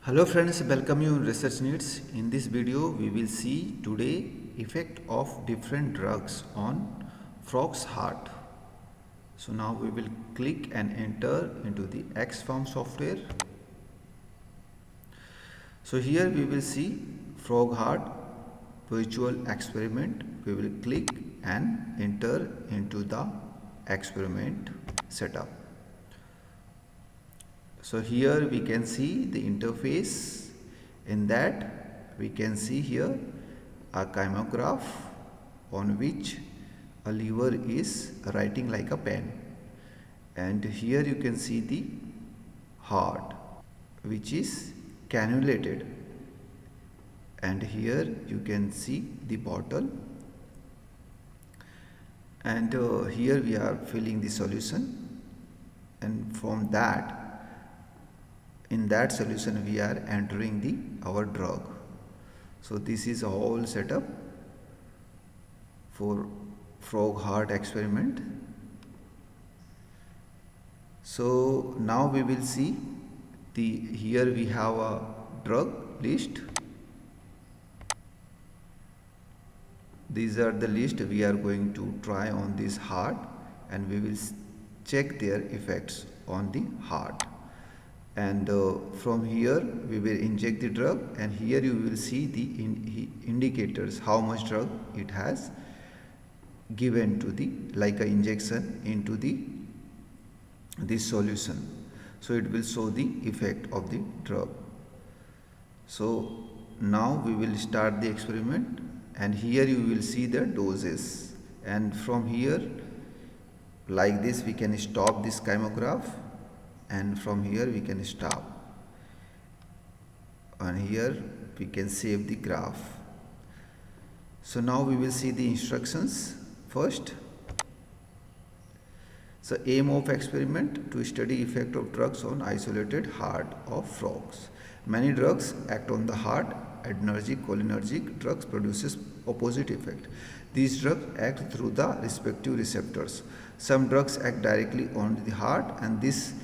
Hello friends, welcome you in Research Needs. In this video, we will see today effect of different drugs on frog's heart. So now we will click and enter into the ExPharm software. So here we will see frog heart virtual experiment. We will click and enter into the experiment setup. So here we can see the interface. In that we can see here a chymograph on which a lever is writing like a pen, and here you can see the heart which is cannulated, and here you can see the bottle, and here we are filling the solution, and from that in that solution we are entering our drug. So this is a whole setup for frog heart experiment. So now we will see here we have a drug list. These are the list we are going to try on this heart, and we will check their effects on the heart. And from here we will inject the drug, and here you will see the indicators how much drug it has given to like a injection into this solution. So it will show the effect of the drug. So now we will start the experiment, and here you will see the doses, and from here like this we can stop this chymograph, and from here we can stop, and here we can save the graph. So now we will see the instructions first. So aim of experiment to study effect of drugs on isolated heart of frogs. Many drugs act on the heart. Anticholinergic drugs produces opposite effect. These drugs act through the respective receptors. Some drugs act directly on the heart, and this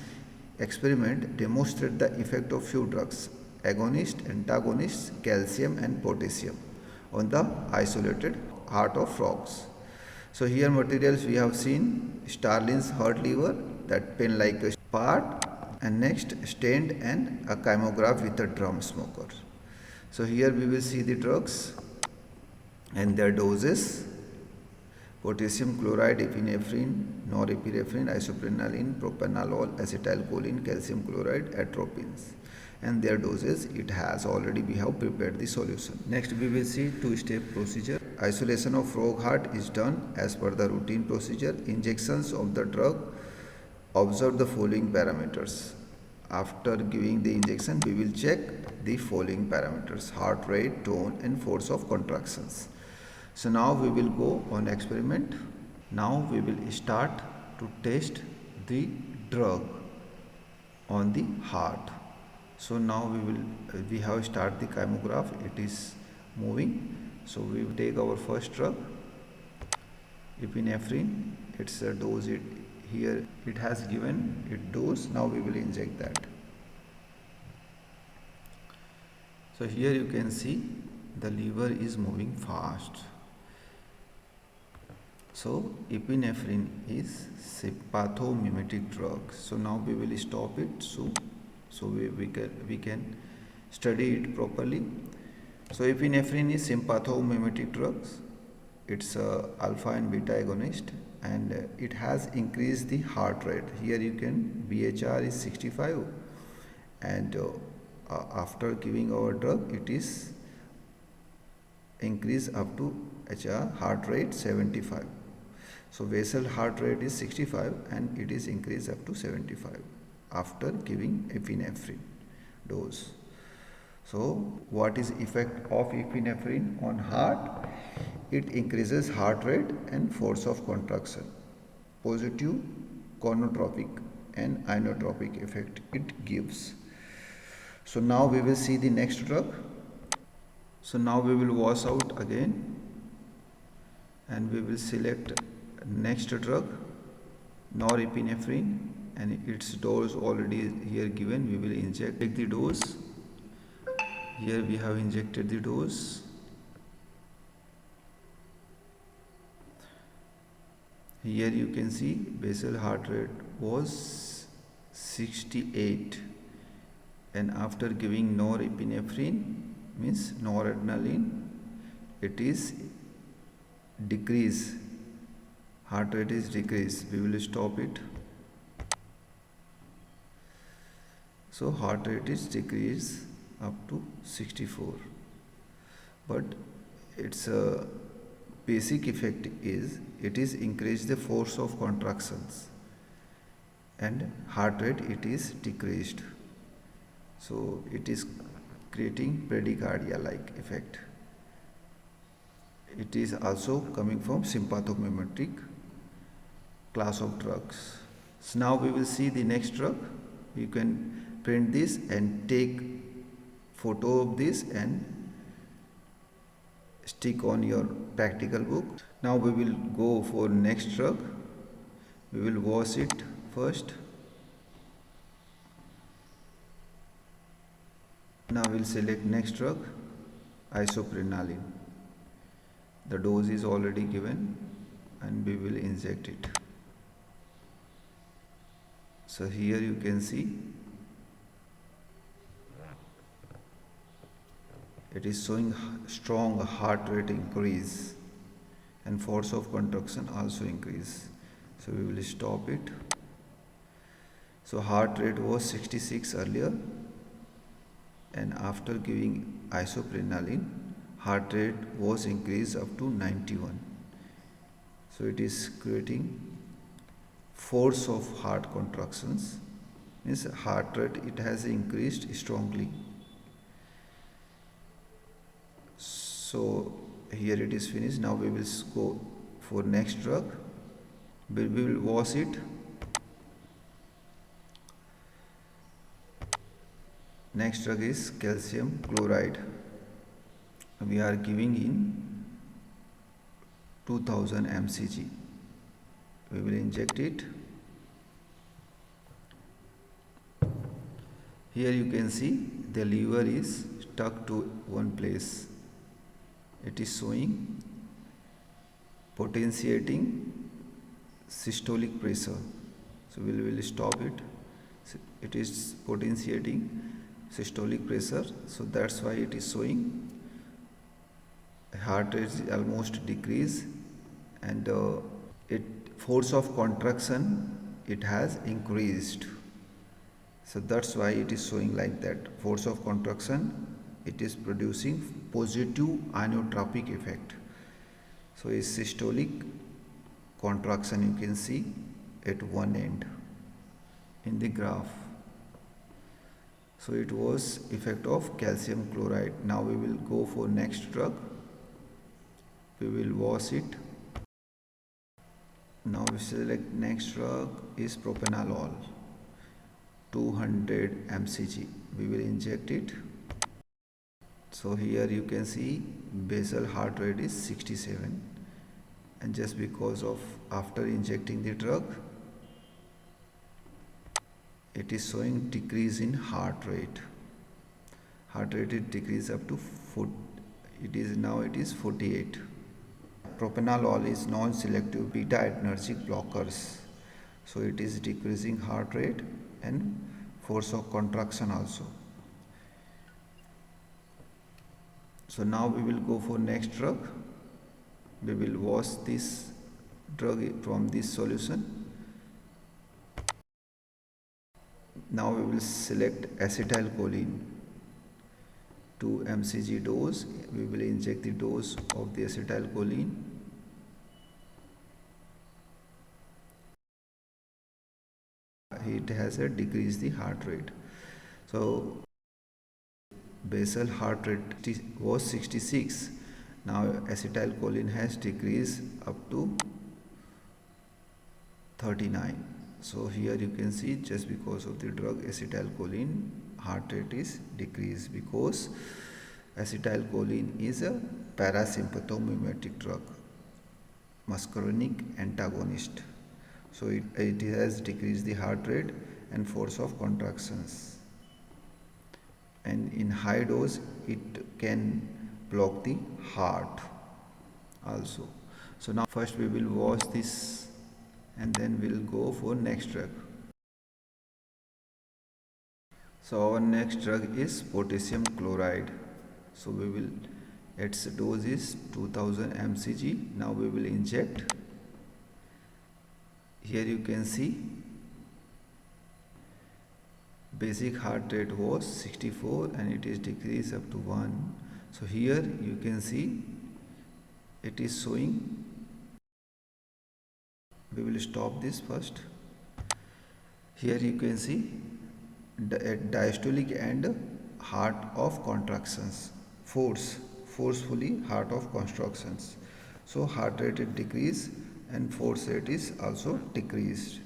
experiment demonstrated the effect of few drugs, agonist, antagonists, calcium and potassium, on the isolated heart of frogs. So here materials we have seen Starlin's heart lever, that pen like a part, and next stand and a chymograph with a drum smoker. So here we will see the drugs and their doses: potassium chloride, epinephrine, norepinephrine, isoprenaline, propranolol, acetylcholine, calcium chloride, atropines, and their doses. It has already we have prepared the solution. Next we will see two-step procedure. Isolation of frog heart is done as per the routine procedure. Injections of the drug. Observe the following parameters. After giving the injection, we will check the following parameters: heart rate, tone and force of contractions. So now we will go on experiment. Now we will start to test the drug on the heart. So now we have start the chymograph. It is moving. So we will take our first drug, epinephrine. It's a dose. Here it has given it dose. Now we will inject that. So here you can see the lever is moving fast. So epinephrine is sympathomimetic drug. So now we will stop it. So we can study it properly. So epinephrine is sympathomimetic drugs. It's a alpha and beta agonist, and it has increased the heart rate. Here you can BHR is 65, and after giving our drug it is increased up to heart rate 75. So basal heart rate is 65 and it is increased up to 75 after giving epinephrine dose. So what is effect of epinephrine on heart? It increases heart rate and force of contraction. Positive conotropic and inotropic effect it gives. So now we will see the next drug. So now we will wash out again, and we will select next drug, norepinephrine, and its dose already here given. We will inject the dose, Here we have injected the dose. Here you can see basal heart rate was 68, and after giving norepinephrine means noradrenaline, it is decrease, heart rate is decreased. We will stop it. So heart rate is decreased up to 64, but its basic effect is it is increase the force of contractions, and heart rate it is decreased. So it is creating bradycardia like effect. It is also coming from sympathomimetic class of drugs. So now we will see the next drug. You can print this and take photo of this and stick on your practical book. Now we will go for next drug. We will wash it first. Now we'll select next drug, Isoprenaline. The dose is already given and we will inject it. So here you can see it is showing strong heart rate increase and force of contraction also increase. So we will stop it. So heart rate was 66 earlier, and after giving Isoprenaline, heart rate was increased up to 91. So it is creating force of heart contractions, means heart rate it has increased strongly. So here it is finished. Now we will go for next drug. We will wash it. Next drug is calcium chloride. We are giving in 2000 mcg. We will inject it. Here you can see the lever is stuck to one place. It is showing potentiating systolic pressure. So we will stop it. It is potentiating systolic pressure. So that's why it is showing heart rate is almost decreased, and it force of contraction it has increased. So that's why it is showing like that. Force of contraction it is producing positive inotropic effect. So a systolic contraction you can see at one end in the graph. So it was effect of calcium chloride. Now we will go for next drug. We will wash it. Now we select next drug is Propranolol, 200 mcg. We will inject it. So here you can see basal heart rate is 67, and just because of after injecting the drug it is showing decrease in heart rate. Heart rate is decreased up to 4. It is 48. Propranolol is non-selective beta-adrenergic blockers. So it is decreasing heart rate and force of contraction also. So now we will go for next drug. We will wash this drug from this solution. Now we will select acetylcholine, 2 mcg dose. We will inject the dose of the acetylcholine. It has decreased the heart rate. So basal heart rate was 66. Now acetylcholine has decreased up to 39. So here you can see just because of the drug acetylcholine heart rate is decreased, because acetylcholine is a parasympathomimetic drug, muscarinic antagonist. So it has decreased the heart rate and force of contractions. And in high high dose it can block the heart also. So now first we will wash this and then we'll go for next drug. So our next drug is potassium chloride. So we will, its dose is 2000 mcg. Now we will inject. Here you can see basic heart rate was 64 and it is decreased up to 1. So here you can see it is showing. We will stop this first. Here you can see diastolic and heart of contractions, forcefully heart of contractions. So heart rate is decreased and force rate is also decreased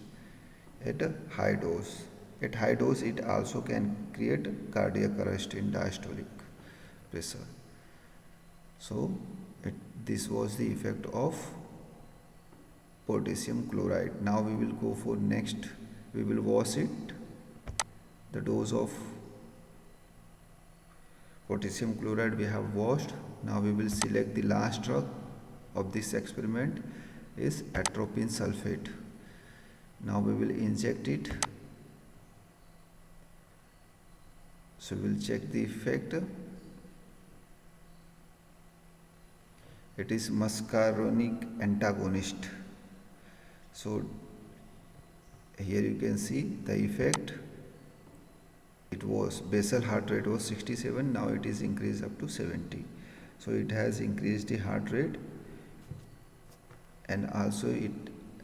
at a high dose. At high dose it also can create cardiac arrest in diastolic pressure. So this was the effect of potassium chloride. Now we will go for next. We will wash it. The dose of potassium chloride we have washed. Now we will select the last drug of this experiment is atropine sulfate. Now we will inject it. So we will check the effect. It is muscarinic antagonist. So here you can see the effect. It was basal heart rate was 67, now it is increased up to 70. So it has increased the heart rate and also it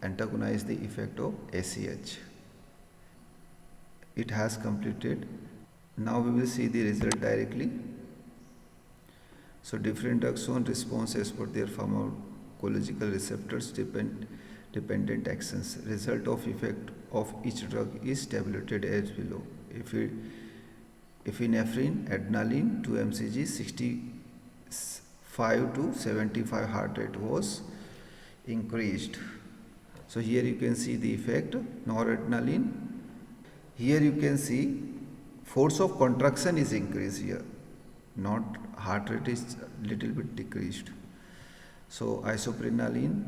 antagonized the effect of ACH. It has completed. Now we will see the result directly. So different drugs shown response as per their pharmacological receptors dependent actions. Result of effect of each drug is tabulated as below. Epinephrine, adrenaline 2 mcg, 65 to 75 heart rate was increased. So here you can see the effect. Noradrenaline, here you can see force of contraction is increased here, not heart rate is little bit decreased. So isoprenaline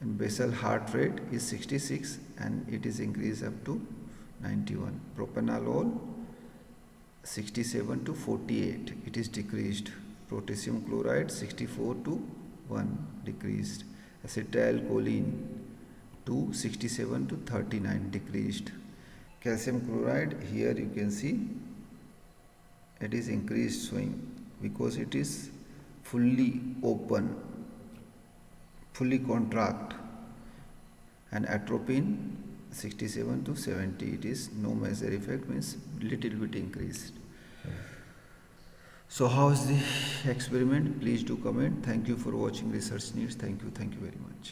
and basal heart rate is 66 and it is increased up to 91. Propranolol 67 to 48, it is decreased. Potassium chloride 64 to 1 decreased. Acetylcholine 67 to 39 decreased. Calcium chloride, here you can see it is increased showing because it is fully open, fully contract. And atropine 67 to 70, it is no major effect, means little bit increased. So how is the experiment? Please do comment. Thank you for watching Research Needs. Thank you very much.